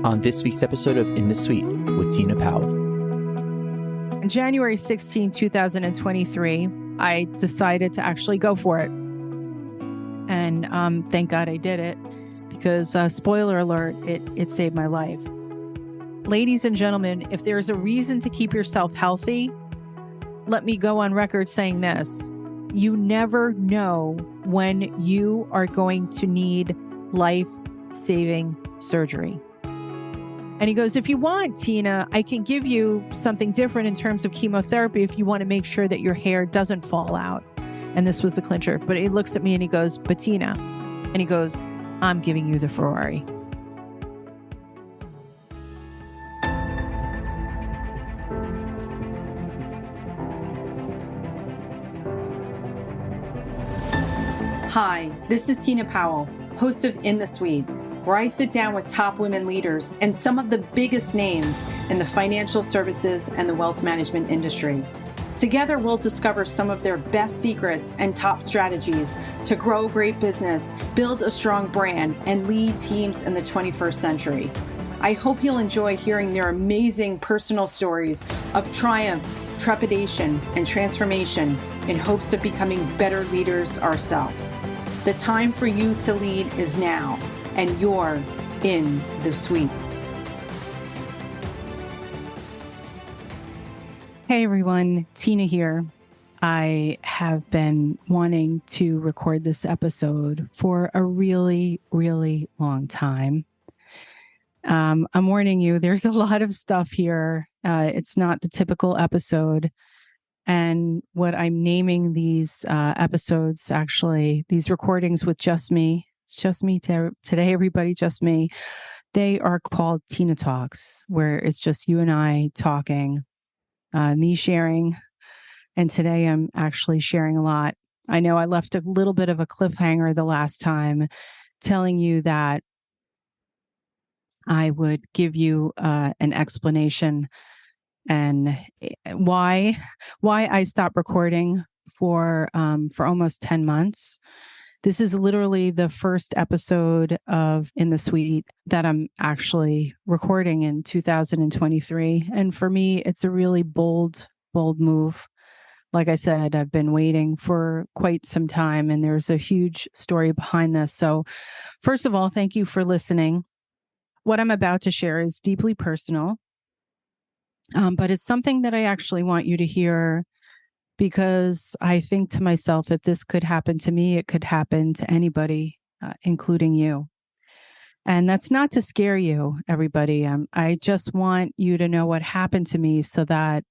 on this week's episode of In the Suite with Tina Powell. On January 16, 2023, I decided to actually go for it. And thank God I did it because, spoiler alert, it saved my life. Ladies and gentlemen, if there's a reason to keep yourself healthy, let me go on record saying this. You never know when you are going to need life-saving surgery. And he goes, if you want, Tina, I can give you something different in terms of chemotherapy if you want to make sure that your hair doesn't fall out. And this was the clincher. But he looks at me and he goes, but Tina, and he goes, I'm giving you the Ferrari. Hi, this is Tina Powell, host of In the Suite, where I sit down with top women leaders and some of the biggest names in the financial services and the wealth management industry. Together, we'll discover some of their best secrets and top strategies to grow a great business, build a strong brand, and lead teams in the 21st century. I hope you'll enjoy hearing their amazing personal stories of triumph, trepidation, and transformation in hopes of becoming better leaders ourselves. The time for you to lead is now, and you're in the suite. Hey everyone, Tina here. I have been wanting to record this episode for a really, really long time. I'm warning you, there's a lot of stuff here. It's not the typical episode. And what I'm naming these episodes, actually, these recordings with just me, it's just me today, everybody, just me. They are called Tina Talks, where it's just you and I talking, me sharing. And today I'm actually sharing a lot. I know I left a little bit of a cliffhanger the last time, telling you that I would give you an explanation and why I stopped recording for almost 10 months. This is literally the first episode of In the Suite that I'm actually recording in 2023. And for me, it's a really bold move. Like I said, I've been waiting for quite some time, and there's a huge story behind this. So first of all, thank you for listening. What I'm about to share is deeply personal, but it's something that I actually want you to hear because I think to myself, if this could happen to me, it could happen to anybody, including you. And that's not to scare you, everybody. I just want you to know what happened to me so that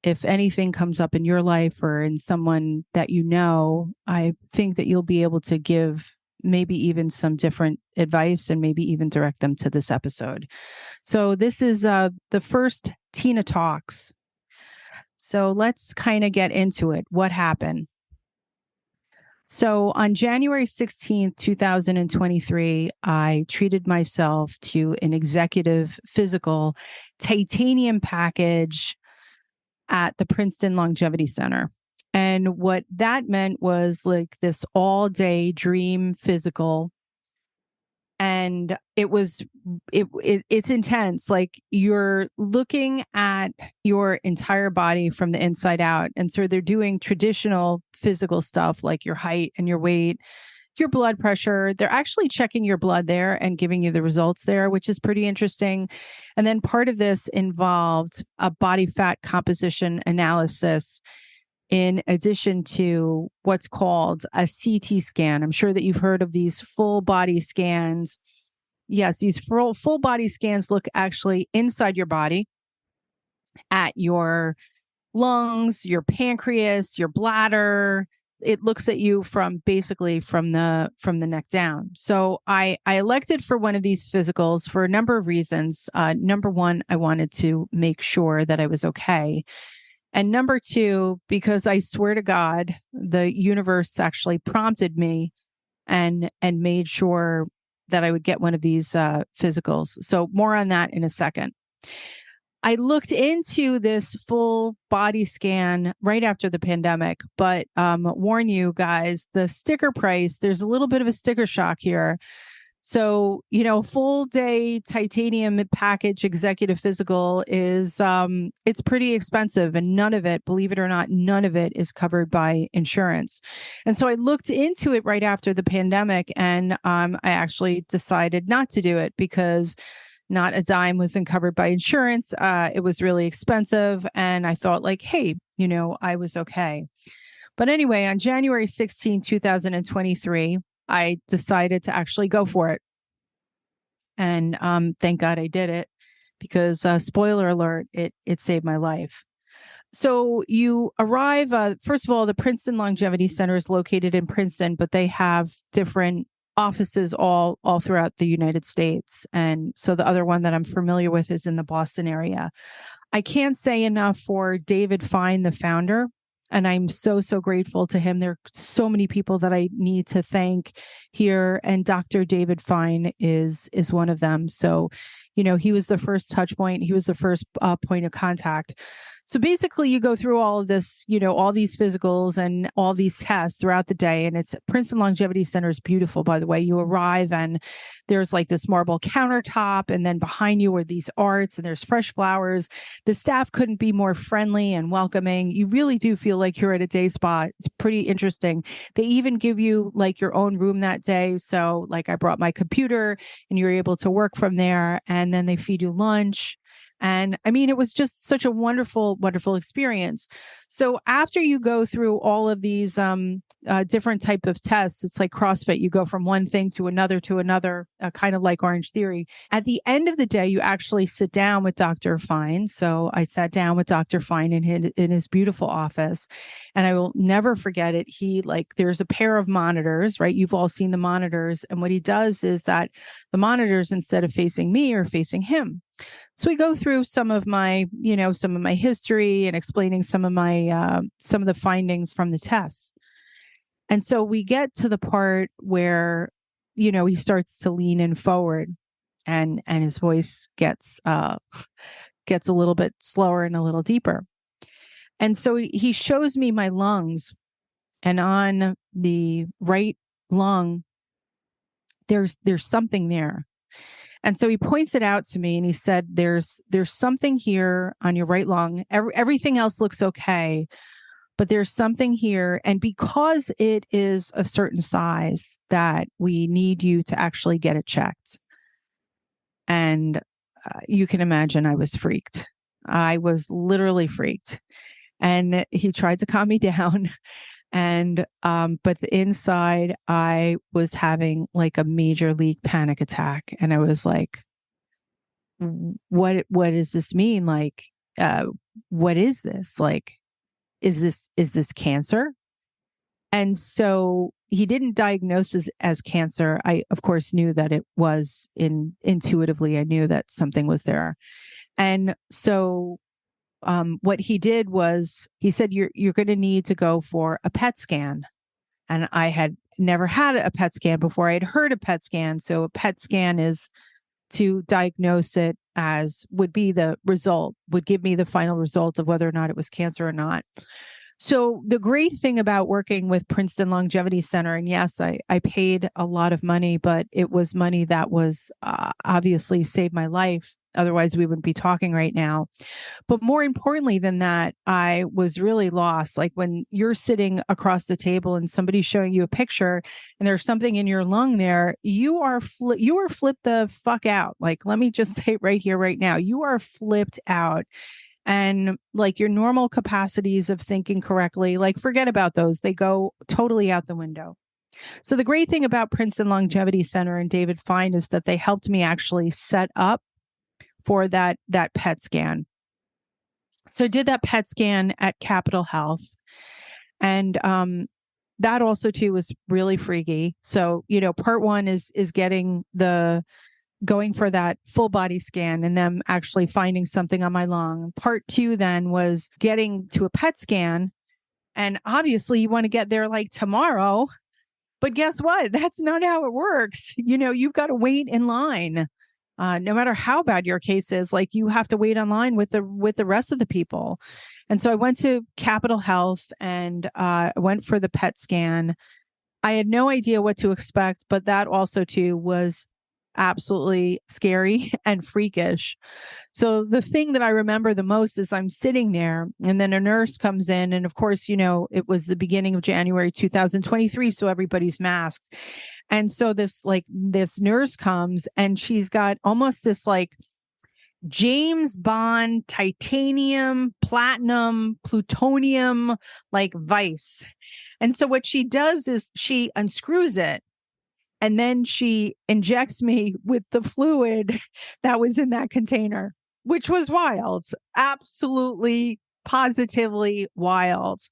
if anything comes up in your life or in someone that you know, I think that you'll be able to give maybe even some different advice and maybe even direct them to this episode. So this is the first Tina Talks. So let's kind of get into it. What happened? So on January 16th, 2023, I treated myself to an executive physical titanium package at the Princeton Longevity Center. And what that meant was like this all-day dream physical. And it's intense. Like you're looking at your entire body from the inside out. And so they're doing traditional physical stuff like your height and your weight, your blood pressure. They're actually checking your blood there and giving you the results there, which is pretty interesting. And then part of this involved a body fat composition analysis in addition to what's called a CT scan. I'm sure that you've heard of these full body scans. Yes, these full body scans look actually inside your body at your lungs, your pancreas, your bladder. It looks at you from the neck down. So I elected for one of these physicals for a number of reasons. Number one, I wanted to make sure that I was okay. And number two, because I swear to God, the universe actually prompted me and made sure that I would get one of these physicals. So more on that in a second. I looked into this full body scan right after the pandemic, but warn you guys, the sticker price, there's a little bit of a sticker shock here. So, full day titanium package executive physical is, it's pretty expensive, and none of it, believe it or not, none of it is covered by insurance. And so I looked into it right after the pandemic, and I actually decided not to do it because not a dime wasn't covered by insurance. It was really expensive. And I thought like, hey, I was okay. But anyway, on January 16, 2023, I decided to actually go for it. And thank God I did it because spoiler alert, it saved my life. So you arrive, first of all, the Princeton Longevity Center is located in Princeton, but they have different offices all throughout the United States. And so the other one that I'm familiar with is in the Boston area. I can't say enough for David Fine, the founder. And I'm so grateful to him. There are so many people that I need to thank here. And Dr. David Fine is one of them. So, he was the first touch point. He was the first point of contact. So basically you go through all of this, all these physicals and all these tests throughout the day. And it's Princeton Longevity Center is beautiful, by the way. You arrive and there's like this marble countertop, and then behind you are these arts and there's fresh flowers. The staff couldn't be more friendly and welcoming. You really do feel like you're at a day spa. It's pretty interesting. They even give you like your own room that day. So like I brought my computer and you're able to work from there, and then they feed you lunch. And I mean, it was just such a wonderful, wonderful experience. So after you go through all of these different type of tests, it's like CrossFit. You go from one thing to another, kind of like Orange Theory. At the end of the day, you actually sit down with Dr. Fine. So I sat down with Dr. Fine in his beautiful office, and I will never forget it. There's a pair of monitors, right? You've all seen the monitors. And what he does is that the monitors, instead of facing me, are facing him. So we go through some of my history and explaining some of the findings from the tests. And so we get to the part where, he starts to lean in forward, and his voice gets a little bit slower and a little deeper. And so he shows me my lungs, and on the right lung, there's something there. And so he points it out to me and he said, there's something here on your right lung. Everything else looks okay, but there's something here. And because it is a certain size, that we need you to actually get it checked. And you can imagine I was freaked. I was literally freaked. And he tried to calm me down. And, but inside I was having like a major league panic attack. And I was like, what does this mean? Like, what is this? Like, is this cancer? And so he didn't diagnose this as cancer. I, of course, knew that it was intuitively. I knew that something was there. And so what he did was he said, you're going to need to go for a PET scan. And I had never had a PET scan before. I had heard a PET scan. So a PET scan is to diagnose it as would be the result, would give me the final result of whether or not it was cancer or not. So the great thing about working with Princeton Longevity Center, and yes, I paid a lot of money, but it was money that was obviously saved my life. Otherwise, we wouldn't be talking right now. But more importantly than that, I was really lost. Like when you're sitting across the table and somebody's showing you a picture and there's something in your lung there, you are flipped the fuck out. Like, let me just say right here, right now, you are flipped out. And like your normal capacities of thinking correctly, like forget about those. They go totally out the window. So the great thing about Princeton Longevity Center and David Fine is that they helped me actually set up for that PET scan. So I did that PET scan at Capitol Health. And that also too was really freaky. So, part one is going for that full body scan and them actually finding something on my lung. Part two then was getting to a PET scan. And obviously you want to get there like tomorrow, but guess what? That's not how it works. You've got to wait in line. No matter how bad your case is, like you have to wait online with the rest of the people. And so I went to Capitol Health and went for the PET scan. I had no idea what to expect, but that also too was absolutely scary and freakish. So the thing that I remember the most is I'm sitting there and then a nurse comes in. And of course, it was the beginning of January 2023. So everybody's masked. And so this nurse comes and she's got almost this like James Bond, titanium, platinum, plutonium, like vice. And so what she does is she unscrews it and then she injects me with the fluid that was in that container, which was wild, absolutely, positively wild.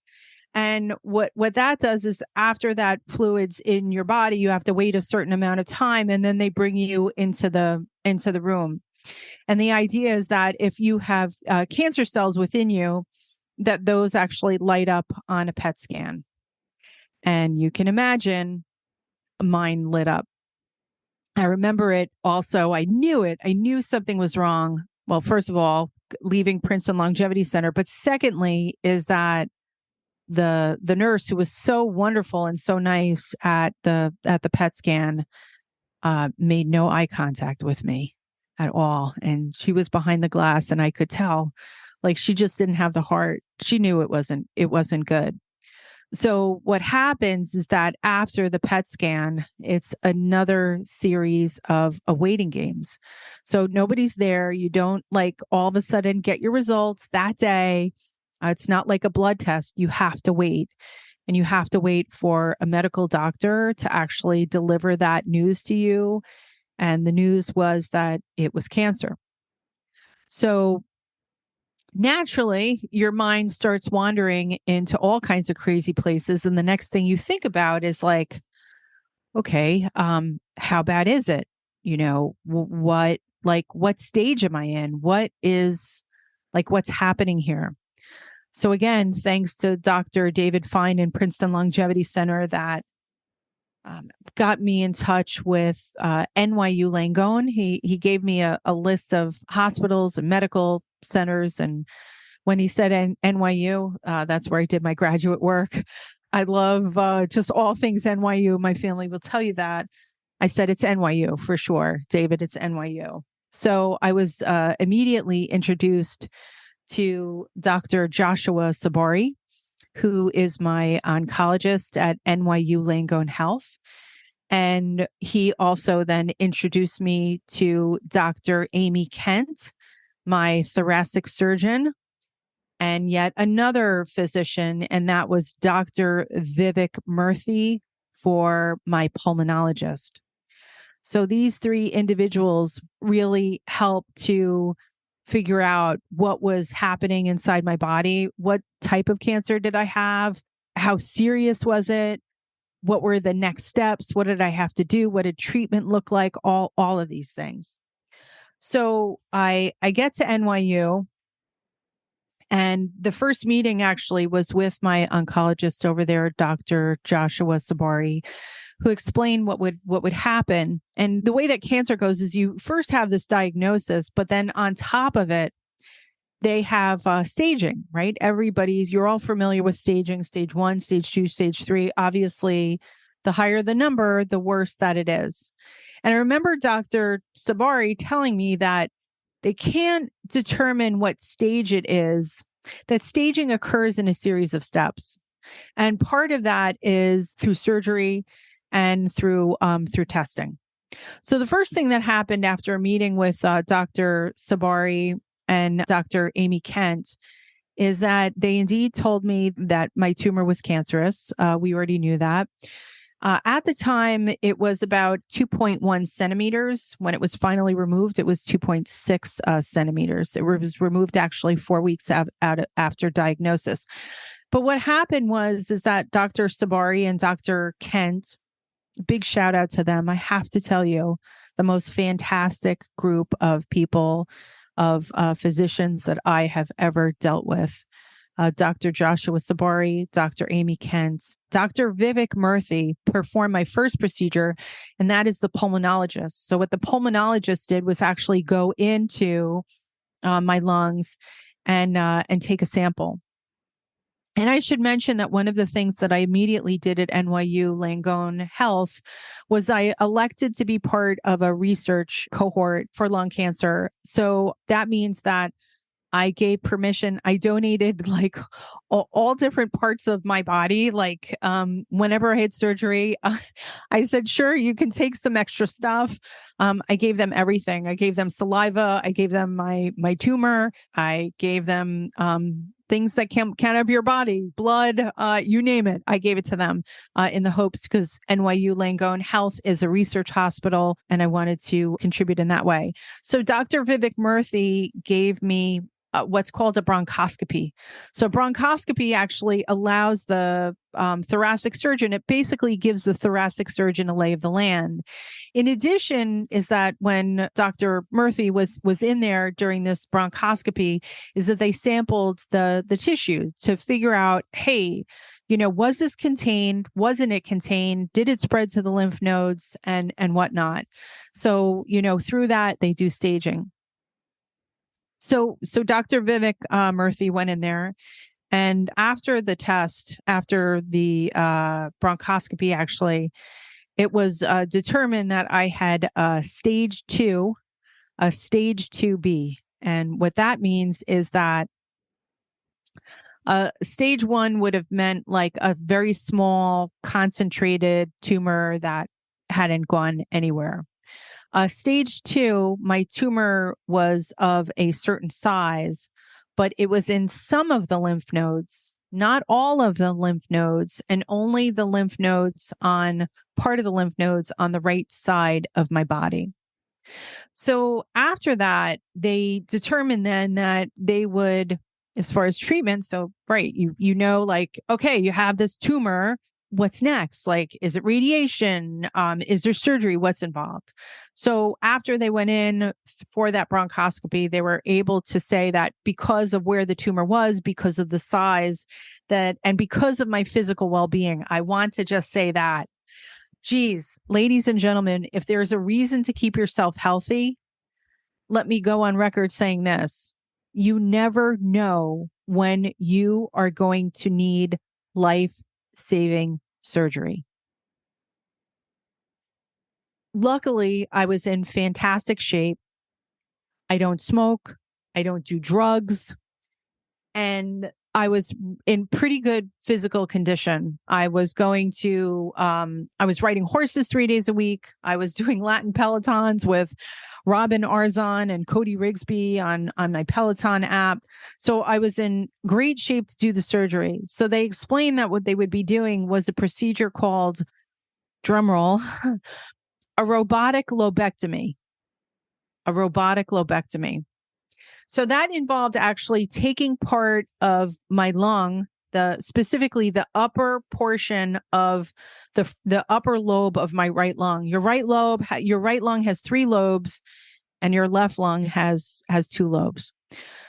And what that does is after that fluid's in your body, you have to wait a certain amount of time and then they bring you into the room. And the idea is that if you have cancer cells within you, that those actually light up on a PET scan. And you can imagine mine lit up. I remember it also. I knew it. I knew something was wrong. Well, first of all, leaving Princeton Longevity Center. But secondly, is that the nurse who was so wonderful and so nice at the PET scan made no eye contact with me at all. And she was behind the glass and I could tell like she just didn't have the heart. She knew it wasn't good. So what happens is that after the PET scan, it's another series of waiting games. So nobody's there. You don't like all of a sudden get your results that day. It's not like a blood test. You have to wait. And you have to wait for a medical doctor to actually deliver that news to you. And the news was that it was cancer. So naturally, your mind starts wandering into all kinds of crazy places. And the next thing you think about is like, okay, how bad is it? What stage am I in? What's happening here? So again, thanks to Dr. David Fine in Princeton Longevity Center that got me in touch with NYU Langone. He gave me a list of hospitals and medical centers. And when he said NYU, that's where I did my graduate work. I love just all things NYU. My family will tell you that. I said, it's NYU for sure. David, it's NYU. So I was immediately introduced to Dr. Joshua Sabari, who is my oncologist at NYU Langone Health. And he also then introduced me to Dr. Amy Kent, my thoracic surgeon, and yet another physician, and that was Dr. Vivek Murthy for my pulmonologist. So these three individuals really helped to figure out what was happening inside my body. What type of cancer did I have? How serious was it? What were the next steps? What did I have to do? What did treatment look like? All of these things. So I get to NYU, and the first meeting actually was with my oncologist over there, Dr. Joshua Sabari, who explained what would happen. And the way that cancer goes is you first have this diagnosis, but then on top of it, they have staging, right? You're all familiar with staging, stage 1, stage 2, stage 3. Obviously, the higher the number, the worse that it is. And I remember Dr. Sabari telling me that they can't determine what stage it is, that staging occurs in a series of steps. And part of that is through surgery and through testing. So the first thing that happened after a meeting with Dr. Sabari and Dr. Amy Kent is that they indeed told me that my tumor was cancerous. We already knew that. At the time, it was about 2.1 centimeters. When it was finally removed, it was 2.6 centimeters. It was removed actually 4 weeks after diagnosis. But what happened is that Dr. Sabari and Dr. Kent, big shout out to them. I have to tell you, the most fantastic group of people, of physicians that I have ever dealt with. Dr. Joshua Sabari, Dr. Amy Kent, Dr. Vivek Murthy performed my first procedure, and that is the pulmonologist. So what the pulmonologist did was actually go into my lungs and take a sample. And I should mention that one of the things that I immediately did at NYU Langone Health was I elected to be part of a research cohort for lung cancer. So that means that I gave permission. I donated like all different parts of my body. Like whenever I had surgery, I said, sure, you can take some extra stuff. I gave them everything. I gave them saliva. I gave them my tumor. I gave them things that come out of your body, blood, you name it. I gave it to them in the hopes because NYU Langone Health is a research hospital and I wanted to contribute in that way. So Dr. Vivek Murthy gave me what's called a bronchoscopy. So bronchoscopy actually allows the thoracic surgeon, it basically gives the thoracic surgeon a lay of the land. In addition, is that when Dr. Murthy was in there during this bronchoscopy, is that they sampled the tissue to figure out, hey, was this contained? Wasn't it contained? Did it spread to the lymph nodes and whatnot? So, through that, they do staging. So Dr. Vivek Murthy went in there, and after the test, after the bronchoscopy, actually, it was determined that I had stage 2, a stage 2B. And what that means is that stage 1 would have meant like a very small, concentrated tumor that hadn't gone anywhere. Stage 2, my tumor was of a certain size, but it was in some of the lymph nodes, not all of the lymph nodes, and only the lymph nodes on part of the lymph nodes on the right side of my body. So after that, they determined then that they would, as far as treatment, so right, like, okay, you have this tumor. What's next? Like, is it radiation? Is there surgery? What's involved? So after they went in for that bronchoscopy, they were able to say that because of where the tumor was, because of the size and because of my physical well-being, I want to just say that, geez, ladies and gentlemen, if there's a reason to keep yourself healthy, let me go on record saying this. You never know when you are going to need life-saving surgery. Luckily, I was in fantastic shape. I don't smoke. I don't do drugs. And I was in pretty good physical condition. I was I was riding horses 3 days a week. I was doing Latin Pelotons with Robin Arzon and Cody Rigsby on my Peloton app. So I was in great shape to do the surgery. So they explained that what they would be doing was a procedure called, drumroll, a robotic lobectomy. A robotic lobectomy. So that involved actually taking part of my lung, specifically the upper portion of the upper lobe of my right lung. Your right lung has 3 lobes, and your left lung has 2 lobes.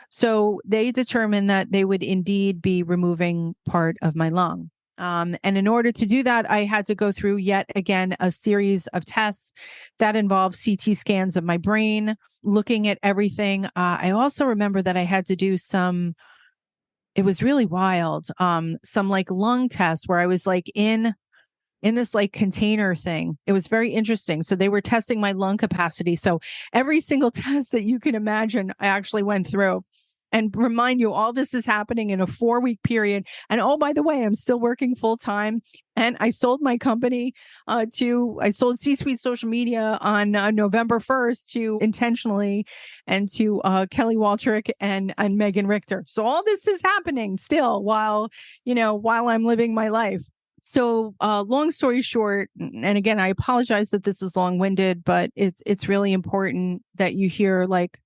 So they determined that they would indeed be removing part of my lung. And in order to do that, I had to go through yet again a series of tests that involved CT scans of my brain, looking at everything. I also remember that I had to do it was really wild, some like lung tests where I was like in this like container thing. It was very interesting. So they were testing my lung capacity. So every single test that you can imagine, I actually went through. And remind you, all this is happening in a 4-week period. And oh, by the way, I'm still working full time. And I sold my company I sold C-Suite Social Media on November 1st to intentionally and to Kelly Waltrick and Megan Richter. So all this is happening still while I'm living my life. So long story short, and again, I apologize that this is long-winded, but it's really important that you hear like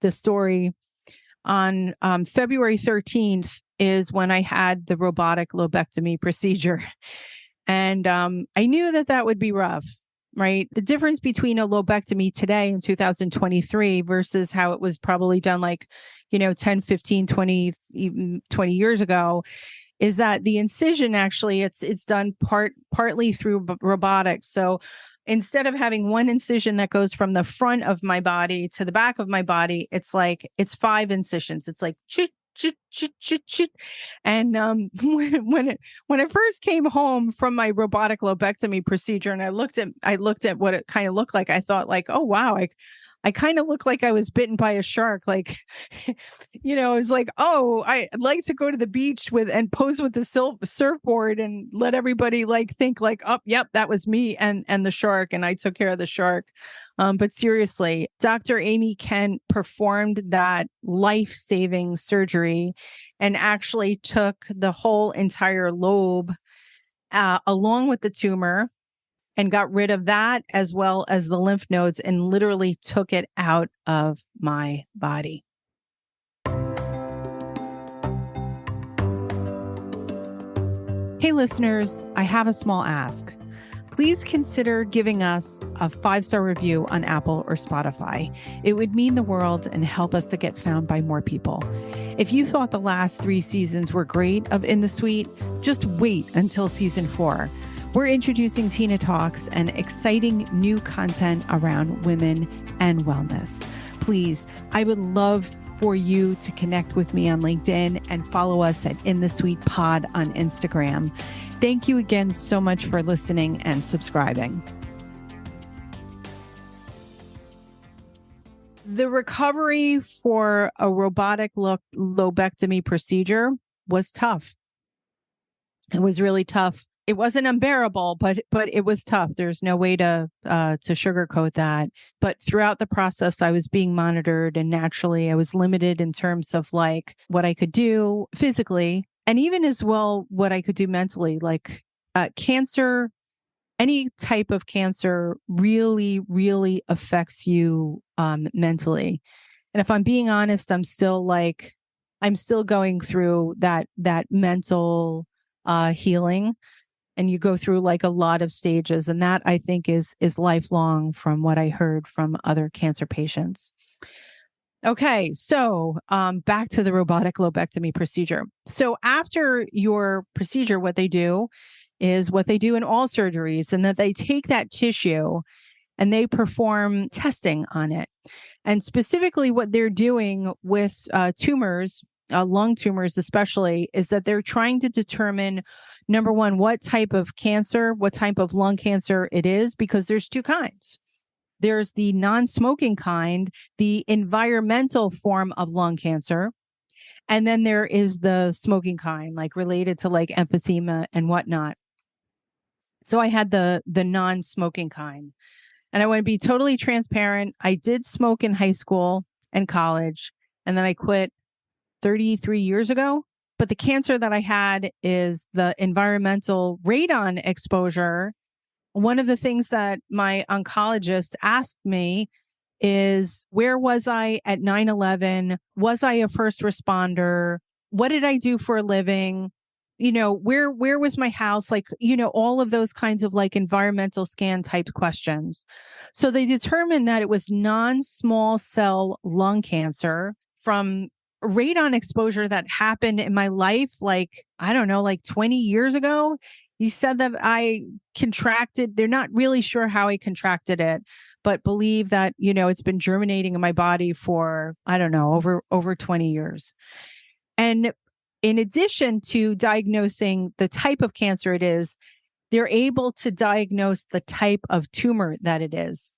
the story. On February 13th is when I had the robotic lobectomy procedure. And I knew that would be rough, right? The difference between a lobectomy today in 2023 versus how it was probably done 10, 15, 20, even 20 years ago is that the incision actually it's done partly through robotics. So instead of having one incision that goes from the front of my body to the back of my body, it's 5 incisions. It's like And when I first came home from my robotic lobectomy procedure, and I looked at what it kind of looked like, I thought like, oh wow, I kind of looked like I was bitten by a shark. Like, it was like, oh, I'd like to go to the beach and pose with the surfboard and let everybody like think like, oh, yep, that was me and the shark, and I took care of the shark. But seriously, Dr. Amy Kent performed that life-saving surgery and actually took the whole entire lobe along with the tumor, and got rid of that as well as the lymph nodes, and literally took it out of my body. Hey listeners, I have a small ask. Please consider giving us a 5-star review on Apple or Spotify. It would mean the world and help us to get found by more people. If you thought the last 3 seasons were great of In the Suite, just wait until season 4. We're introducing Tina Talks and exciting new content around women and wellness. Please, I would love for you to connect with me on LinkedIn and follow us at In the Suite Pod on Instagram. Thank you again so much for listening and subscribing. The recovery for a robotic lobectomy procedure was tough. It was really tough. It wasn't unbearable, but it was tough. There's no way to sugarcoat that. But throughout the process, I was being monitored, and naturally, I was limited in terms of like what I could do physically, and even as well what I could do mentally. Like cancer, any type of cancer, really, really affects you mentally. And if I'm being honest, I'm still going through that mental healing. And you go through like a lot of stages, and that I think is lifelong from what I heard from other cancer patients. Okay, so back to the robotic lobectomy procedure. So after your procedure, what they do is what they do in all surgeries, and that they take that tissue and they perform testing on it. And specifically what they're doing with tumors, lung tumors especially, is that they're trying to determine, number one, what type of lung cancer it is, because there's 2 kinds. There's the non-smoking kind, the environmental form of lung cancer. And then there is the smoking kind, like related to like emphysema and whatnot. So I had the non-smoking kind. And I want to be totally transparent. I did smoke in high school and college, and then I quit 33 years ago. But the cancer that I had is the environmental radon exposure. One of the things that my oncologist asked me is, where was I at 9/11? Was I a first responder? What did I do for a living? Where was my house? Like, all of those kinds of like environmental scan type questions. So they determined that it was non-small cell lung cancer from radon exposure that happened in my life, like, I don't know, like 20 years ago. You said that I contracted, they're not really sure how I contracted it, but believe that, it's been germinating in my body for, I don't know, over 20 years. And in addition to diagnosing the type of cancer it is, they're able to diagnose the type of tumor that it is.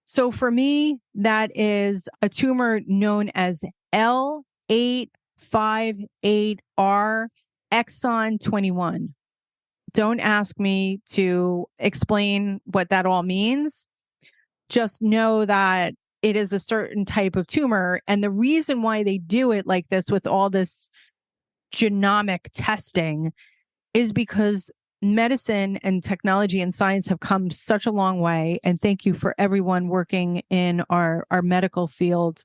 So for me, that is a tumor known as L858R exon 21. Don't ask me to explain what that all means. Just know that it is a certain type of tumor. And the reason why they do it like this with all this genomic testing is because medicine and technology and science have come such a long way. And thank you for everyone working in our medical field.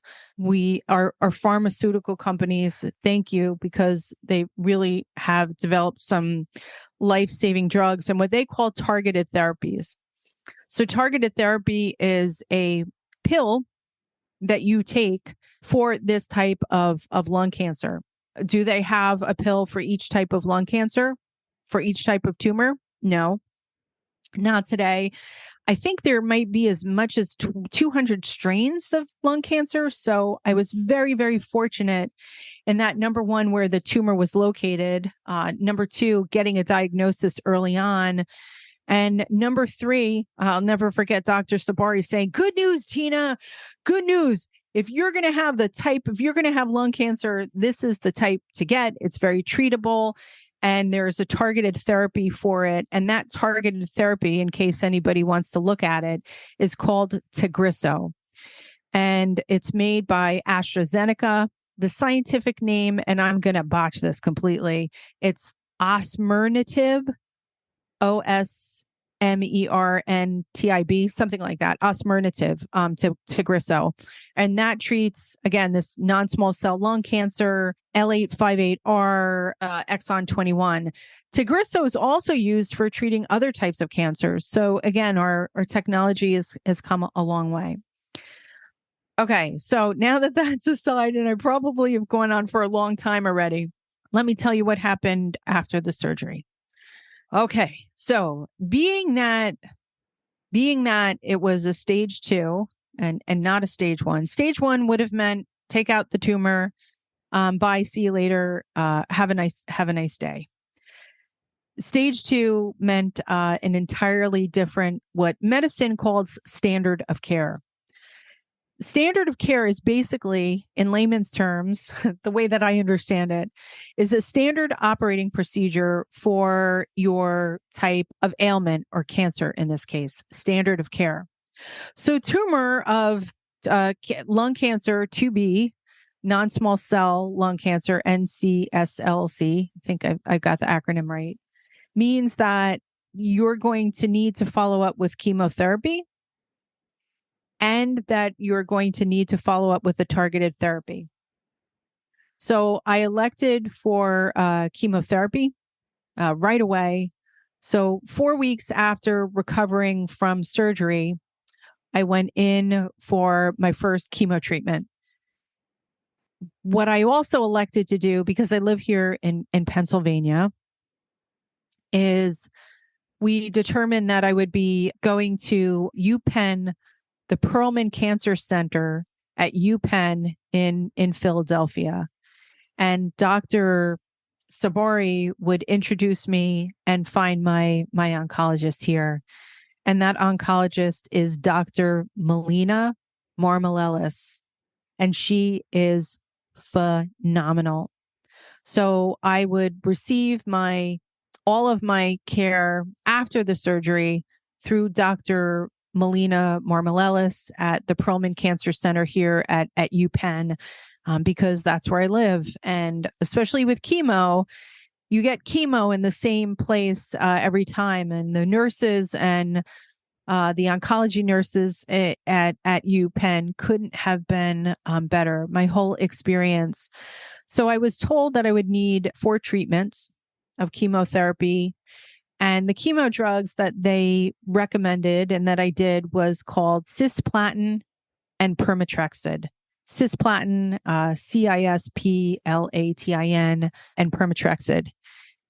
Our pharmaceutical companies, thank you, because they really have developed some life-saving drugs and what they call targeted therapies. So targeted therapy is a pill that you take for this type of lung cancer. Do they have a pill for each type of lung cancer? For each type of tumor? No, not today. I think there might be as much as 200 strains of lung cancer. So I was very, very fortunate in that, number one, where the tumor was located. Number two, getting a diagnosis early on. And number three, I'll never forget Dr. Sabari saying, "Good news, Tina, good news. If you're going to have lung cancer, this is the type to get. It's very treatable. And there's a targeted therapy for it. And that targeted therapy, in case anybody wants to look at it, is called Tagrisso. And it's made by AstraZeneca. The scientific name, and I'm going to botch this completely, it's osimertinib, OSMERNTIB, something like that, osimertinib, to Tagrisso. And that treats, again, this non-small cell lung cancer, L858R, exon 21. Tagrisso is also used for treating other types of cancers. So again, our technology has come a long way. Okay, so now that that's aside, and I probably have gone on for a long time already, let me tell you what happened after the surgery. Okay, so being that it was a stage 2 and not a stage 1. Stage 1 would have meant take out the tumor, bye, see you later, have a nice day. Stage 2 meant an entirely different, what medicine calls standard of care. Standard of care is basically, in layman's terms, the way that I understand it, is a standard operating procedure for your type of ailment or cancer, in this case, standard of care. So tumor of lung cancer 2B, non-small cell lung cancer, NCSLC, I think I've got the acronym right, means that you're going to need to follow up with chemotherapy, and that you're going to need to follow up with a targeted therapy. So I elected for chemotherapy right away. So 4 weeks after recovering from surgery, I went in for my first chemo treatment. What I also elected to do, because I live here in Pennsylvania, is we determined that I would be going to UPenn, the Perelman Cancer Center at UPenn in Philadelphia. And Dr. Sabari would introduce me and find my oncologist here. And that oncologist is Dr. Melina Marmalelis. And she is phenomenal. So I would receive all of my care after the surgery through Dr. Melina Marmalelis at the Perelman Cancer Center here at UPenn, because that's where I live. And especially with chemo, you get chemo in the same place every time. And the nurses and the oncology nurses at UPenn couldn't have been better, my whole experience. So I was told that I would need 4 treatments of chemotherapy. And the chemo drugs that they recommended and that I did was called cisplatin and permatrexid. Cisplatin, CISPLATIN, and permatrexid.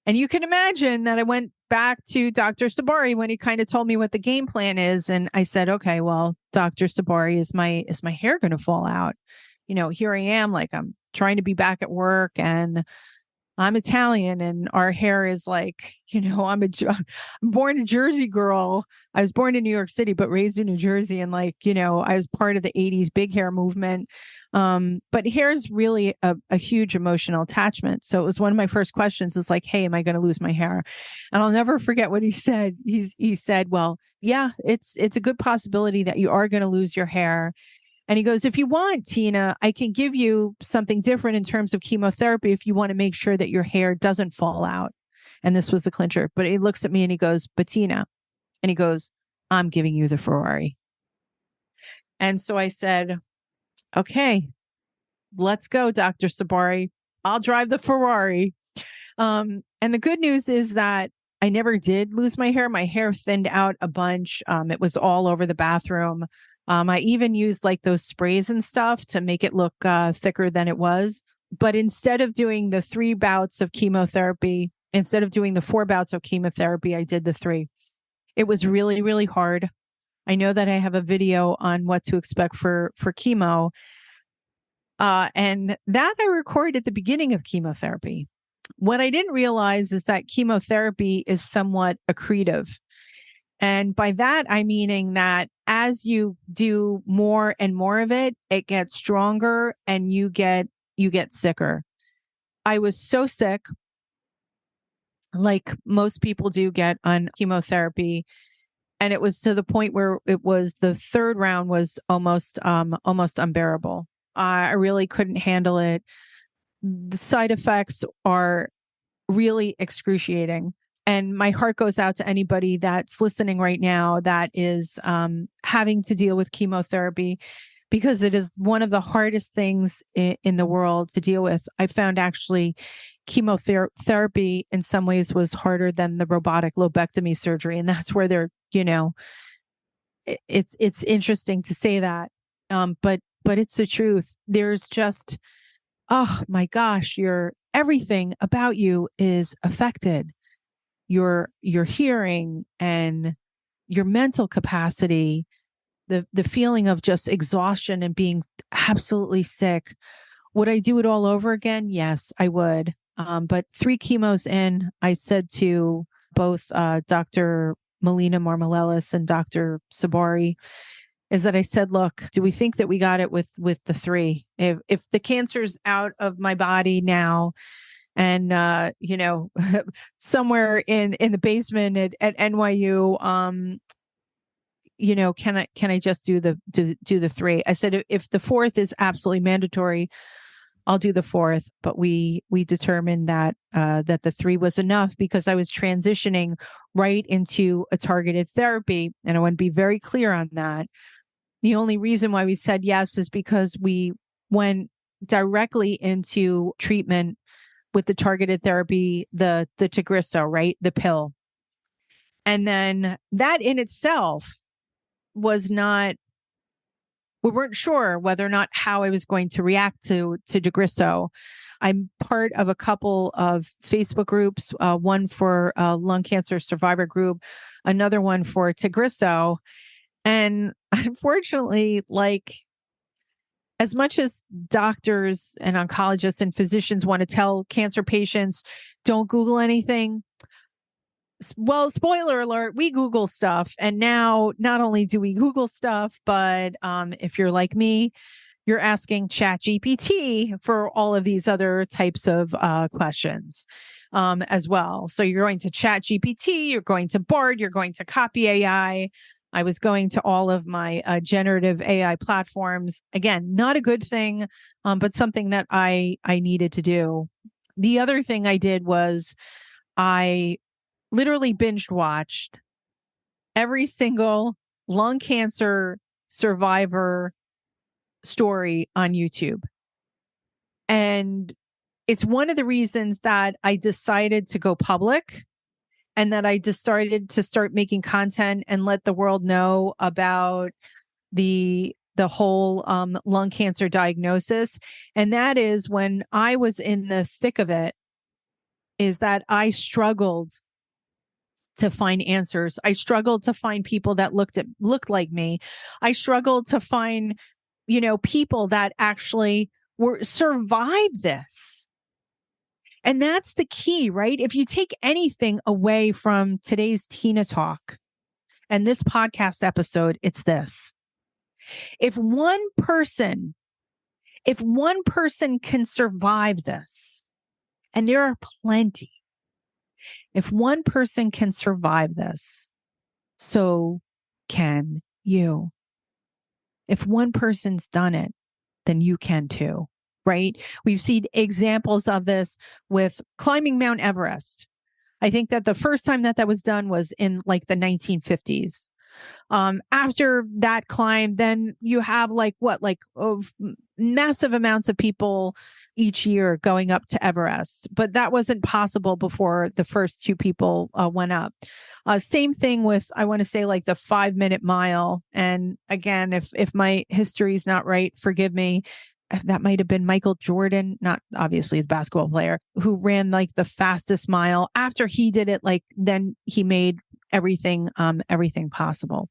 And you can imagine that I went back to Dr. Sabari when he kind of told me what the game plan is. And I said, okay, well, Dr. Sabari, is my hair going to fall out? You know, here I am, like I'm trying to be back at work, and I'm Italian, and our hair is like, you know, I'm born a Jersey girl. I was born in New York City, but raised in New Jersey. And like, you know, I was part of the 80s big hair movement. But hair is really a huge emotional attachment. So it was one of my first questions is like, hey, am I going to lose my hair? And I'll never forget what he said. He said, well, yeah, it's a good possibility that you are going to lose your hair. And he goes, if you want, Tina, I can give you something different in terms of chemotherapy if you want to make sure that your hair doesn't fall out. And this was the clincher. But he looks at me and he goes, but Tina, and he goes, I'm giving you the Ferrari. And so I said, okay, let's go, Dr. Sabari. I'll drive the Ferrari. And the good news is that I never did lose my hair. My hair thinned out a bunch. It was all over the bathroom. I even used like those sprays and stuff to make it look thicker than it was. But instead of doing the 3 bouts of chemotherapy, instead of doing the 4 bouts of chemotherapy, I did the 3. It was really, really hard. I know that I have a video on what to expect for chemo. And that I recorded at the beginning of chemotherapy. What I didn't realize is that chemotherapy is somewhat accretive. And by that, I'm meaning that as you do more and more of it, it gets stronger and you get sicker. I was so sick, like most people do get on chemotherapy. And it was to the point where it was the third round was almost unbearable. I really couldn't handle it. The side effects are really excruciating. And my heart goes out to anybody that's listening right now that is having to deal with chemotherapy, because it is one of the hardest things in the world to deal with. I found actually chemotherapy in some ways was harder than the robotic lobectomy surgery. And that's where they're, it's interesting to say that. But it's the truth. There's just, oh my gosh, everything about you is affected. Your hearing and your mental capacity, the feeling of just exhaustion and being absolutely sick. Would I do it all over again? Yes, I would. But 3 chemos in, I said to both Dr. Melina Marmolelis and Dr. Sabari, is that I said, look, do we think that we got it with the 3? If the cancer's out of my body now, and somewhere in the basement at NYU, can I just do the 3? I said if the 4th is absolutely mandatory, I'll do the 4th. But we determined that the 3 was enough, because I was transitioning right into a targeted therapy, and I want to be very clear on that. The only reason why we said yes is because we went directly into treatment with the targeted therapy, the Tagrisso, right? The pill. And then that in itself was not, we weren't sure whether or not how I was going to react to Tagrisso. I'm part of a couple of Facebook groups, one for lung cancer survivor group, another one for Tagrisso. And unfortunately, like, as much as doctors and oncologists and physicians want to tell cancer patients, don't Google anything. Well, spoiler alert, we Google stuff. And now not only do we Google stuff, but if you're like me, you're asking ChatGPT for all of these other types of questions as well. So you're going to ChatGPT, you're going to Bard, you're going to Copy AI. I was going to all of my generative AI platforms. Again, not a good thing, but something that I needed to do. The other thing I did was I literally binge watched every single lung cancer survivor story on YouTube. And it's one of the reasons that I decided to go public, and that I decided to start making content and let the world know about the whole lung cancer diagnosis. And that is, when I was in the thick of it, is that I struggled to find answers. I struggled to find people that looked like me. I struggled to find, people that actually survived this. And that's the key, right? If you take anything away from today's Tina Talk and this podcast episode, it's this. If one person can survive this, and there are plenty, if one person can survive this, so can you. If one person's done it, then you can too. Right? We've seen examples of this with climbing Mount Everest. I think that the first time that was done was in like the 1950s. After that climb, then you have massive amounts of people each year going up to Everest. But that wasn't possible before the first 2 people went up. Same thing with, I want to say, like the 5-minute mile. And again, if my history is not right, forgive me. That might have been Michael Jordan, not obviously the basketball player, who ran like the fastest mile. After he did it, then he made everything possible.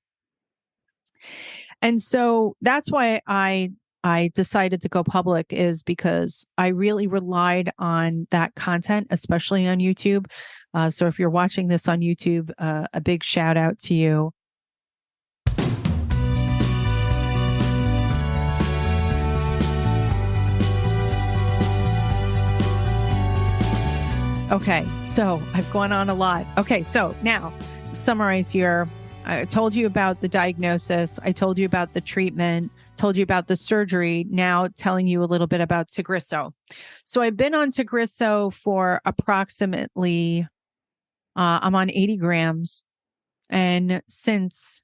And so that's why I decided to go public, is because I really relied on that content, especially on YouTube. So if you're watching this on YouTube, a big shout out to you. Okay, so I've gone on a lot. Okay, so now summarize here. I told you about the diagnosis. I told you about the treatment, told you about the surgery. Now telling you a little bit about Tagrisso. So I've been on Tagrisso for approximately, I'm on 80 grams. And since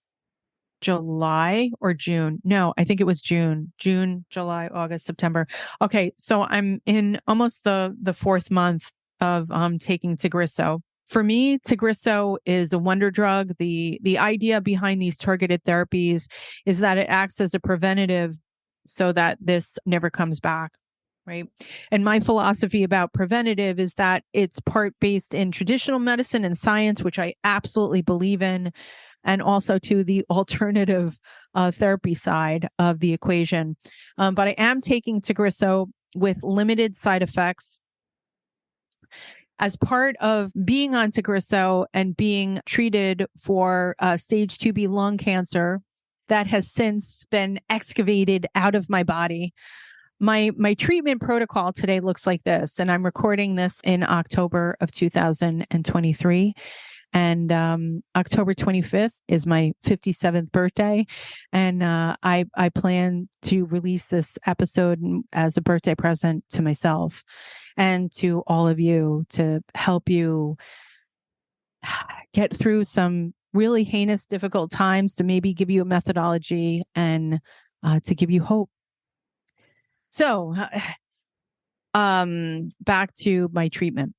July or June, no, I think it was June, July, August, September. Okay, so I'm in almost the fourth month of taking Tagrisso. For me, Tagrisso is a wonder drug. The idea behind these targeted therapies is that it acts as a preventative so that this never comes back, right? And my philosophy about preventative is that it's part based in traditional medicine and science, which I absolutely believe in, and also to the alternative therapy side of the equation. But I am taking Tagrisso with limited side effects. As part of being on Tagrisso and being treated for stage 2B lung cancer that has since been excavated out of my body, my treatment protocol today looks like this. And I'm recording this in October of 2023. And October 25th is my 57th birthday. And I plan to release this episode as a birthday present to myself and to all of you, to help you get through some really heinous, difficult times, to maybe give you a methodology and to give you hope. So back to my treatment.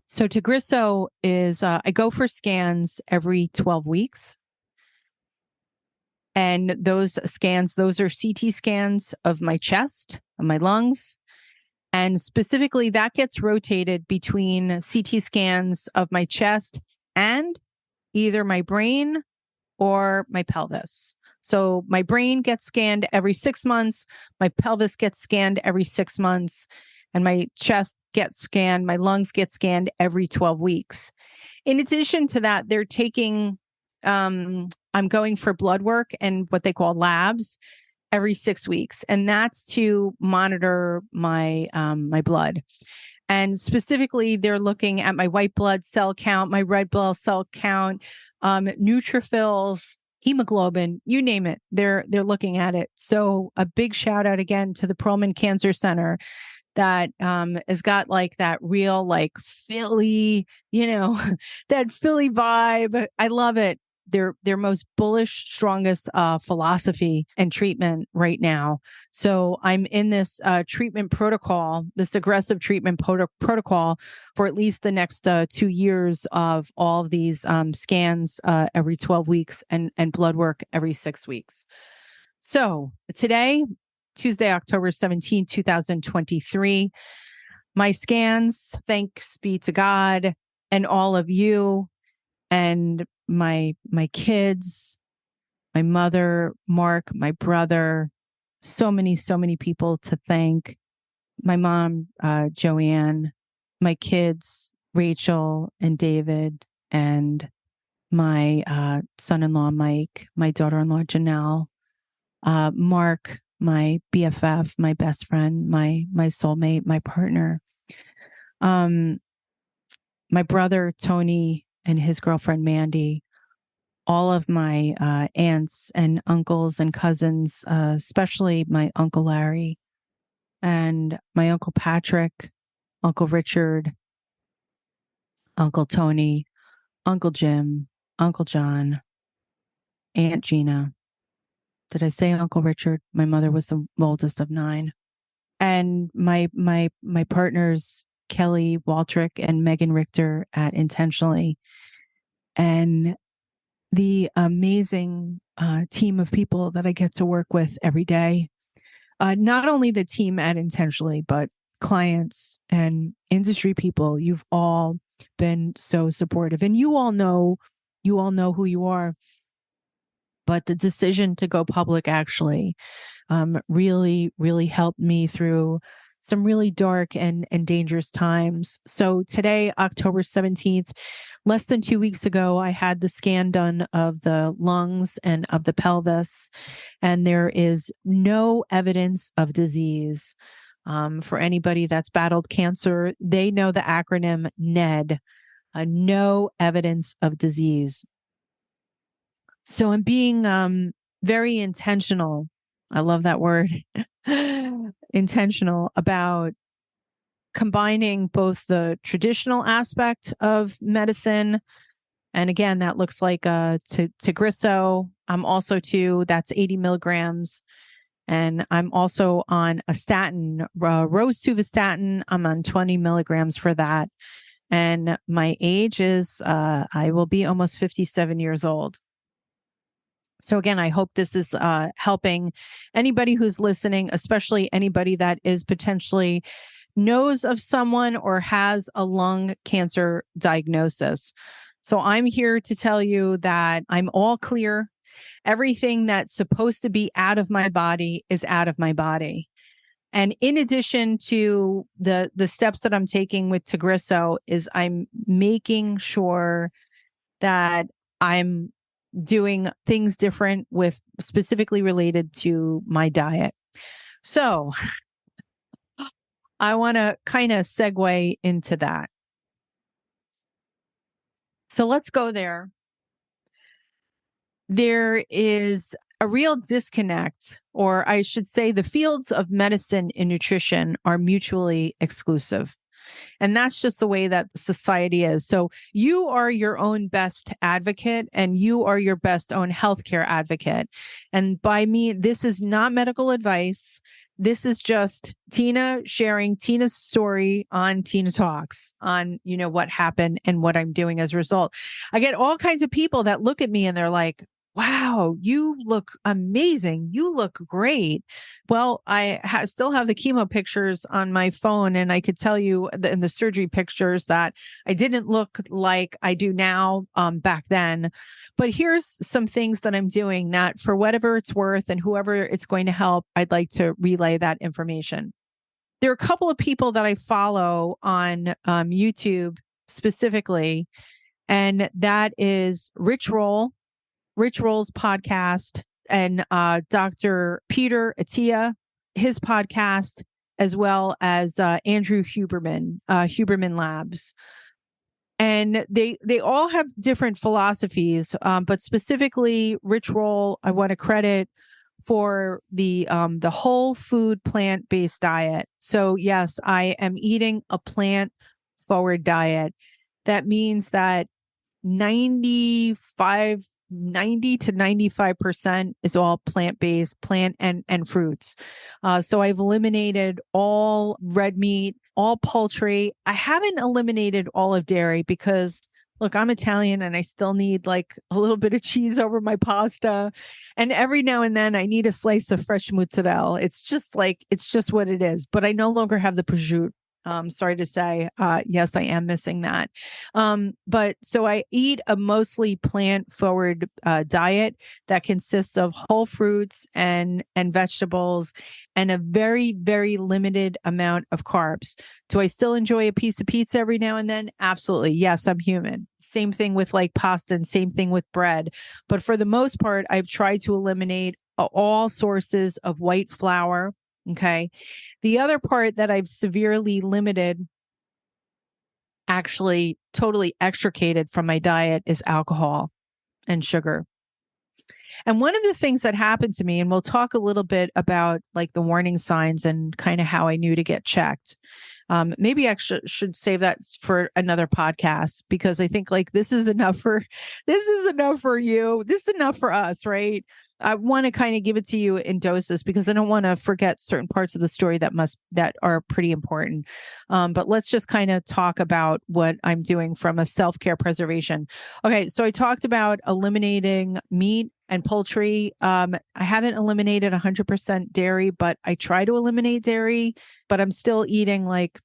So Tagrisso is, I go for scans every 12 weeks. And those scans, those are CT scans of my chest, of my lungs. And specifically, that gets rotated between CT scans of my chest and either my brain or my pelvis. So my brain gets scanned every 6 months, my pelvis gets scanned every 6 months, and my chest gets scanned, my lungs get scanned every 12 weeks. In addition to that, they're taking, I'm going for blood work and what they call labs every 6 weeks. And that's to monitor my, my blood. And specifically, they're looking at my white blood cell count, my red blood cell count, neutrophils, hemoglobin, you name it. They're looking at it. So a big shout out again to the Perelman Cancer Center that has got like that real like Philly, that Philly vibe. I love it. Their most bullish, strongest philosophy and treatment right now. So I'm in this treatment protocol, this aggressive treatment protocol for at least the next 2 years of all of these scans every 12 weeks and blood work every 6 weeks. So today, Tuesday, October 17, 2023, my scans, thanks be to God and all of you and my kids, my mother, Mark, my brother, so many people to thank. My mom, Joanne, my kids, Rachel and David, and my son-in-law, Mike, my daughter-in-law, Janelle, Mark, my BFF, my best friend, my soulmate, my partner, my brother, Tony, and his girlfriend, Mandy, all of my aunts and uncles and cousins, especially my Uncle Larry and my Uncle Patrick, Uncle Richard, Uncle Tony, Uncle Jim, Uncle John, Aunt Gina. Did I say Uncle Richard? My mother was the oldest of 9. And my partners, Kelly Waltrick and Megan Richter at Intentionally. And the amazing team of people that I get to work with every day. Not only the team at Intentionally, but clients and industry people. You've all been so supportive, and you all know who you are. But the decision to go public actually really, really helped me through some really dark and dangerous times. So today, October 17th, less than 2 weeks ago, I had the scan done of the lungs and of the pelvis, and there is no evidence of disease. For anybody that's battled cancer, they know the acronym NED, no evidence of disease. So I'm being very intentional. I love that word. Intentional about combining both the traditional aspect of medicine. And again, that looks like Tagrisso. I'm also that's 80 milligrams. And I'm also on a statin, rosuvastatin. I'm on 20 milligrams for that. And my age is, I will be almost 57 years old. So again, I hope this is helping anybody who's listening, especially anybody that is potentially knows of someone or has a lung cancer diagnosis. So I'm here to tell you that I'm all clear. Everything that's supposed to be out of my body is out of my body. And in addition to the steps that I'm taking with Tagrisso, is I'm making sure that I'm doing things different with specifically related to my diet. So I want to kind of segue into that. So let's go there. There is a real disconnect, or I should say the fields of medicine and nutrition are mutually exclusive. And that's just the way that society is. So you are your own best advocate and you are your best own healthcare advocate. And by me, this is not medical advice. This is just Tina sharing Tina's story on Tina Talks on, what happened and what I'm doing as a result. I get all kinds of people that look at me and they're like, wow, you look amazing. You look great. Well, I still have the chemo pictures on my phone, and I could tell you in the surgery pictures that I didn't look like I do now back then. But here's some things that I'm doing that for whatever it's worth and whoever it's going to help, I'd like to relay that information. There are a couple of people that I follow on YouTube specifically, and that is Rich Roll's podcast, and Dr. Peter Attia, his podcast, as well as Andrew Huberman, Huberman Labs. And they all have different philosophies, but specifically Rich Roll, I want to credit for the whole food plant-based diet. So yes, I am eating a plant-forward diet. That means that 90 to 95% is all plant-based, plant and fruits. So I've eliminated all red meat, all poultry. I haven't eliminated all of dairy because, look, I'm Italian and I still need like a little bit of cheese over my pasta. And every now and then I need a slice of fresh mozzarella. It's just what it is. But I no longer have the prosciutto. Sorry to say, yes, I am missing that. But so I eat a mostly plant-forward diet that consists of whole fruits and vegetables and a very, very limited amount of carbs. Do I still enjoy a piece of pizza every now and then? Absolutely. Yes, I'm human. Same thing with like pasta and same thing with bread. But for the most part, I've tried to eliminate all sources of white flour. Okay. The other part that I've severely limited, actually totally extricated from my diet, is alcohol and sugar. And one of the things that happened to me, and we'll talk a little bit about like the warning signs and kind of how I knew to get checked. Maybe I should save that for another podcast, because I think like this is enough for you. This is enough for us, right? I want to kind of give it to you in doses because I don't want to forget certain parts of the story that are pretty important. But let's just kind of talk about what I'm doing from a self-care preservation. Okay, so I talked about eliminating meat and poultry. I haven't eliminated 100% dairy, but I try to eliminate dairy, but I'm still eating like,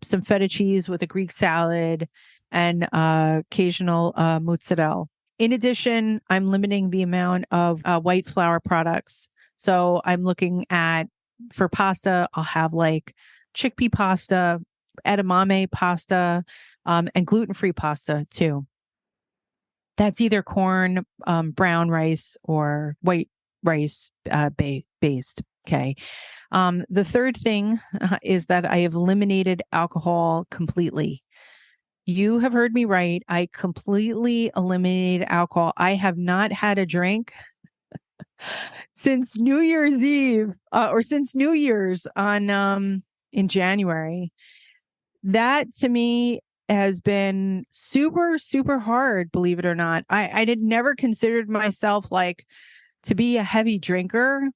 some feta cheese with a Greek salad and occasional mozzarella. In addition, I'm limiting the amount of white flour products. So I'm looking at, for pasta, I'll have like chickpea pasta, edamame pasta, and gluten-free pasta too. That's either corn, brown rice, or white rice based. Okay. The third thing is that I have eliminated alcohol completely. You have heard me right. I completely eliminated alcohol. I have not had a drink since New Year's Eve, or since New Year's on in January. That to me has been super, super hard, believe it or not. I did never considered myself like to be a heavy drinker,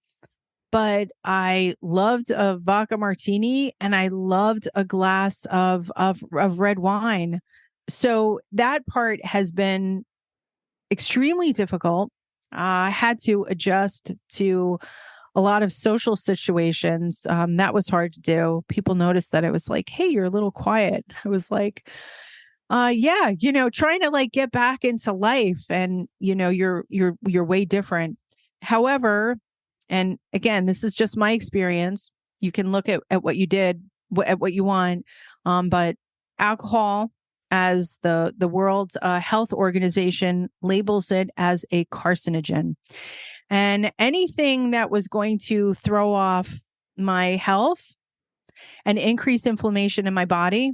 but I loved a vodka martini and I loved a glass of red wine. So that part has been extremely difficult. I had to adjust to a lot of social situations. That was hard to do. People noticed that I was like, "Hey, you're a little quiet." I was like, yeah, trying to like get back into life, and you're way different." However, and again, this is just my experience. You can look at what you did, at what you want, but alcohol, as the World Health Organization labels it, as a carcinogen. And anything that was going to throw off my health and increase inflammation in my body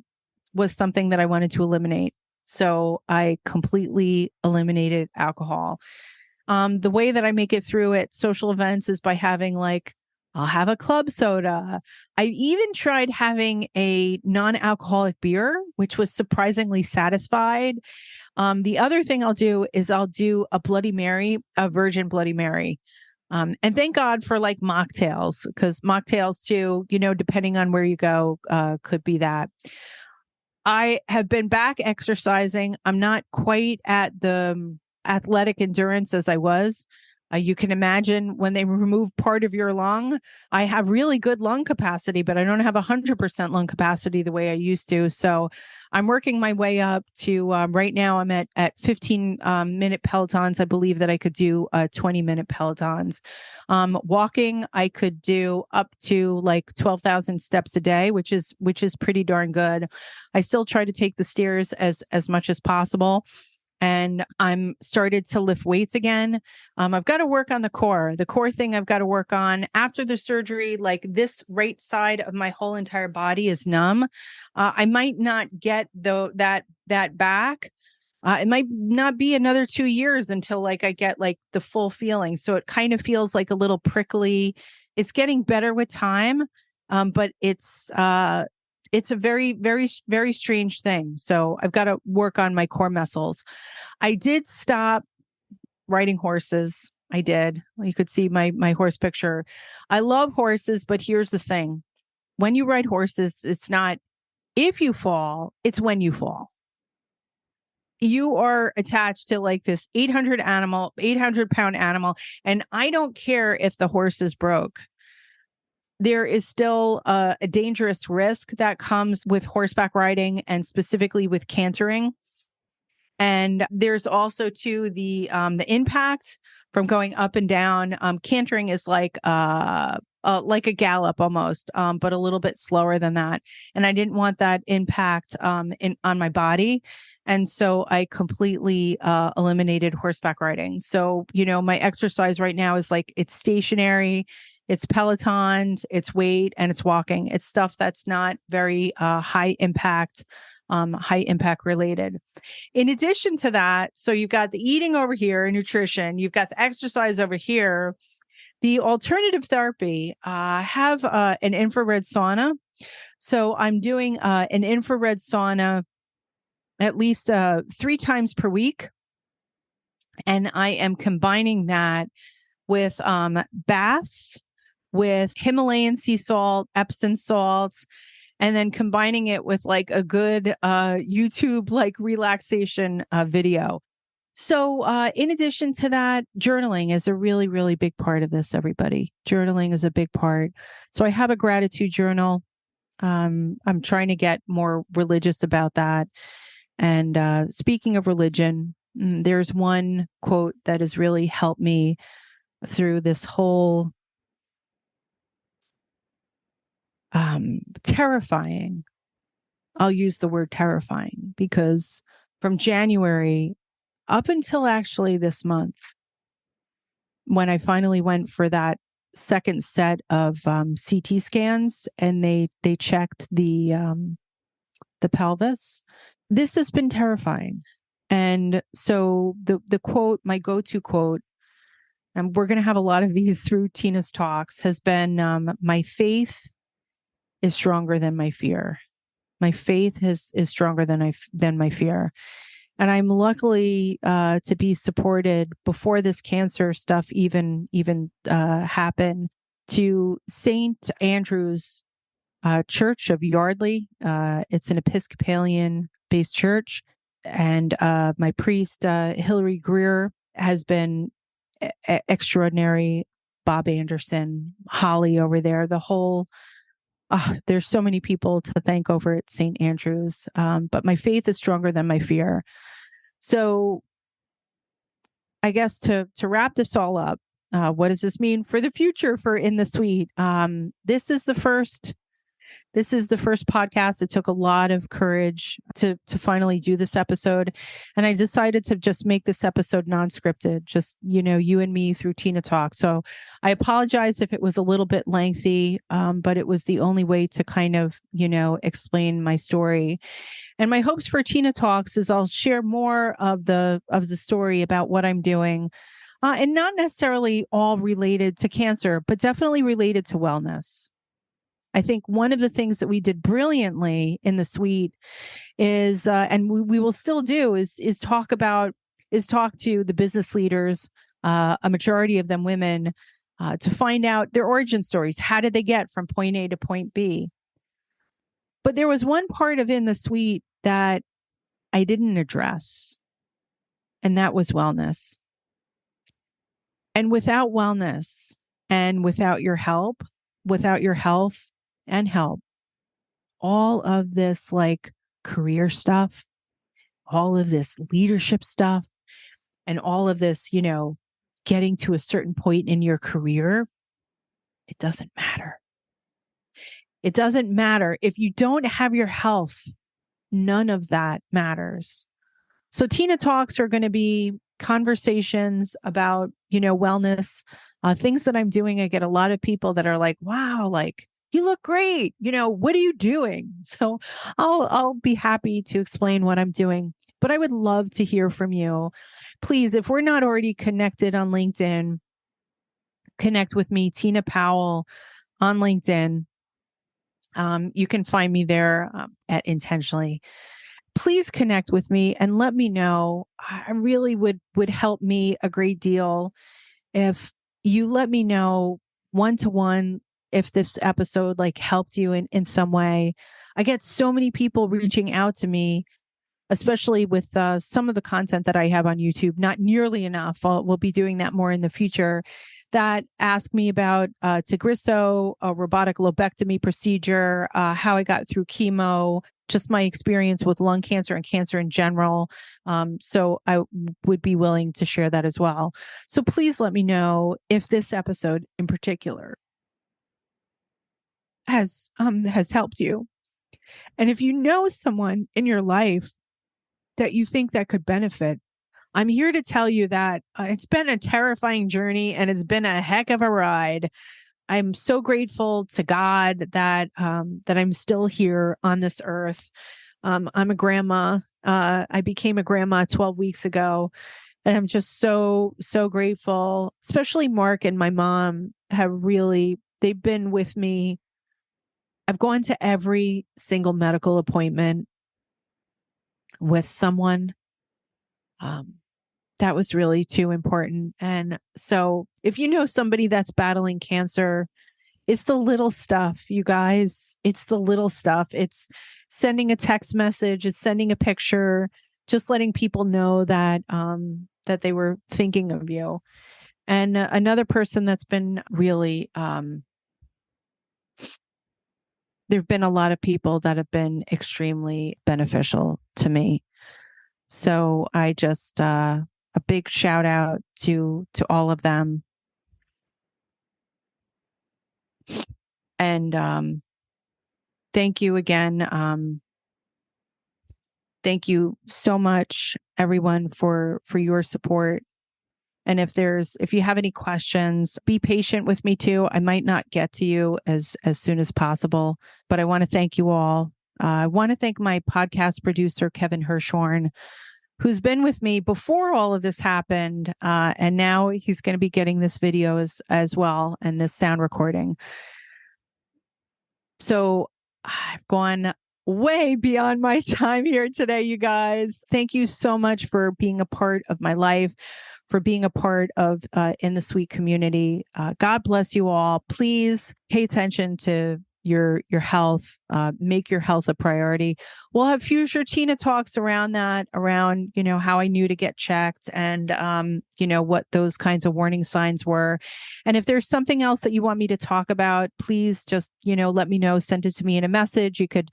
was something that I wanted to eliminate. So I completely eliminated alcohol. The way that I make it through at social events is by having I'll have a club soda. I even tried having a non-alcoholic beer, which was surprisingly satisfied. The other thing I'll do is I'll do a Bloody Mary, a virgin Bloody Mary. And thank God for like mocktails, because mocktails too, depending on where you go, could be that. I have been back exercising. I'm not quite at the athletic endurance as I was. You can imagine when they remove part of your lung, I have really good lung capacity, but I don't have 100% lung capacity the way I used to. So I'm working my way up to right now I'm at 15-minute Pelotons. I believe that I could do 20-minute Pelotons. Walking, I could do up to like 12,000 steps a day, which is pretty darn good. I still try to take the stairs as much as possible. And I'm started to lift weights again. I've got to work on the core. The core thing I've got to work on after the surgery, like this right side of my whole entire body is numb. I might not get that back. It might not be another 2 years until like I get like the full feeling. So it kind of feels like a little prickly. It's getting better with time. But it's a very, very, very strange thing. So I've got to work on my core muscles. I did stop riding horses. I did. You could see my horse picture. I love horses, but here's the thing. When you ride horses, it's not if you fall, it's when you fall. You are attached to like this 800-pound animal. And I don't care if the horse is broke. There is still a dangerous risk that comes with horseback riding, and specifically with cantering. And there's also too the impact from going up and down. Cantering is like a gallop almost, but a little bit slower than that. And I didn't want that impact on my body. And so I completely eliminated horseback riding. So, my exercise right now is like, it's stationary, it's Pelotons, it's weight, and it's walking. It's stuff that's not very high impact related. In addition to that, so you've got the eating over here, nutrition, you've got the exercise over here. The alternative therapy, have an infrared sauna. So I'm doing an infrared sauna at least 3 times per week. And I am combining that with baths, with Himalayan sea salt, Epsom salts, and then combining it with like a good YouTube like relaxation video. So in addition to that, journaling is a really, really big part of this, everybody. Journaling is a big part. So I have a gratitude journal. I'm trying to get more religious about that. And speaking of religion, There's one quote that has really helped me through this whole terrifying. I'll use the word terrifying because from January up until actually this month, when I finally went for that second set of CT scans and they checked the pelvis, this has been terrifying. And so the quote, my go-to quote, and we're going to have a lot of these through Tina's talks, has been, my faith is stronger than my fear. My faith is stronger than my fear. And I'm luckily to be supported before this cancer stuff even happened to St. Andrew's Church of Yardley. It's an Episcopalian-based church. And my priest, Hillary Greer, has been extraordinary. Bob Anderson, Holly over there, the whole, there's so many people to thank over at St. Andrew's. But my faith is stronger than my fear. So I guess to wrap this all up, what does this mean for the future for In the Suite? This is the first podcast. It took a lot of courage to finally do this episode. And I decided to just make this episode non-scripted, just, you and me through Tina Talk. So I apologize if it was a little bit lengthy, but it was the only way to kind of, explain my story. And my hopes for Tina Talks is I'll share more of the story about what I'm doing, and not necessarily all related to cancer, but definitely related to wellness. I think one of the things that we did brilliantly in the suite is, and we will still do, is talk to the business leaders, a majority of them women, to find out their origin stories. How did they get from point A to point B? But there was one part of In the Suite that I didn't address, and that was wellness. And without wellness and without your help, without your health and help, all of this like career stuff, all of this leadership stuff, and all of this, getting to a certain point in your career, it doesn't matter. It doesn't matter. If you don't have your health, none of that matters. So Tina Talks are going to be conversations about, wellness, things that I'm doing. I get a lot of people that are like, wow, like, you look great. What are you doing? So I'll be happy to explain what I'm doing, but I would love to hear from you. Please, if we're not already connected on LinkedIn, connect with me, Tina Powell, on LinkedIn. You can find me there at Intentionally. Please connect with me and let me know. I really would help me a great deal if you let me know one-to-one if this episode like helped you in some way. I get so many people reaching out to me, especially with some of the content that I have on YouTube, not nearly enough. We'll be doing that more in the future, that ask me about Tagrisso, a robotic lobectomy procedure, how I got through chemo, just my experience with lung cancer and cancer in general. So I would be willing to share that as well. So please let me know if this episode in particular has helped you. And if you know someone in your life that you think that could benefit, I'm here to tell you that it's been a terrifying journey and it's been a heck of a ride. I'm so grateful to God that I'm still here on this earth. I'm a grandma. I became a grandma 12 weeks ago, and I'm just so grateful. Especially Mark and my mom they've been with me. I've gone to every single medical appointment with someone. That was really too important. And so if you know somebody that's battling cancer, it's the little stuff, you guys. It's the little stuff. It's sending a text message, it's sending a picture, just letting people know that that they were thinking of you. And another person that's been really there've been a lot of people that have been extremely beneficial to me. So I just, a big shout out to all of them. And thank you again. Thank you so much, everyone, for your support. And if you have any questions, be patient with me too. I might not get to you as soon as possible, but I want to thank you all. I want to thank my podcast producer, Kevin Hirschhorn, who's been with me before all of this happened. And now he's going to be getting this video as well, and this sound recording. So I've gone way beyond my time here today, you guys. Thank you so much for being a part of my life, for being a part of In the Suite community. God bless you all. Please pay attention to your health. Make your health a priority. We'll have future Tina talks around that, around, how I knew to get checked and, what those kinds of warning signs were. And if there's something else that you want me to talk about, please just, let me know. Send it to me in a message. You could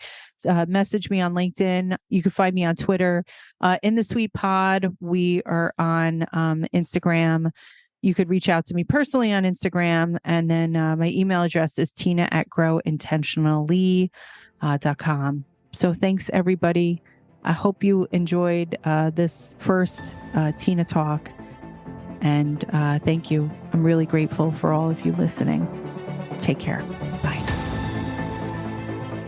message me on LinkedIn. You could find me on Twitter. In the Suite Pod, we are on Instagram. You could reach out to me personally on Instagram. And then my email address is tina@growintentionally.com. So thanks, everybody. I hope you enjoyed this first Tina Talk. And thank you. I'm really grateful for all of you listening. Take care. Bye.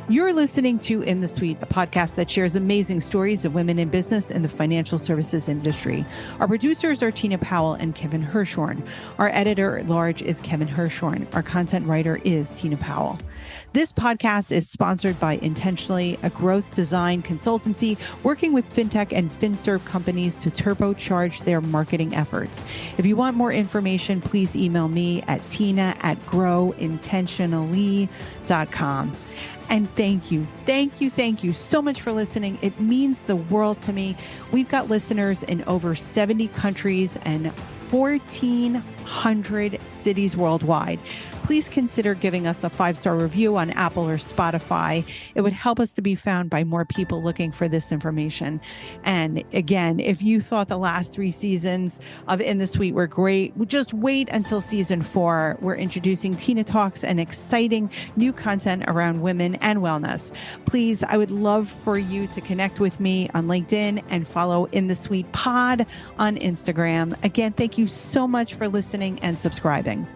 You're listening to In the Suite, a podcast that shares amazing stories of women in business and the financial services industry. Our producers are Tina Powell and Kevin Hirschhorn. Our editor at large is Kevin Hirschhorn. Our content writer is Tina Powell. This podcast is sponsored by Intentionally, a growth design consultancy working with fintech and finserv companies to turbocharge their marketing efforts. If you want more information, please email me at tina@growintentionally.com. And thank you so much for listening. It means the world to me. We've got listeners in over 70 countries and 1,400 cities worldwide. Please consider giving us a 5-star review on Apple or Spotify. It would help us to be found by more people looking for this information. And again, if you thought the last 3 seasons of In the Suite were great, just wait until season 4. We're introducing Tina Talks and exciting new content around women and wellness. Please, I would love for you to connect with me on LinkedIn and follow In the Suite Pod on Instagram. Again, thank you so much for listening and subscribing.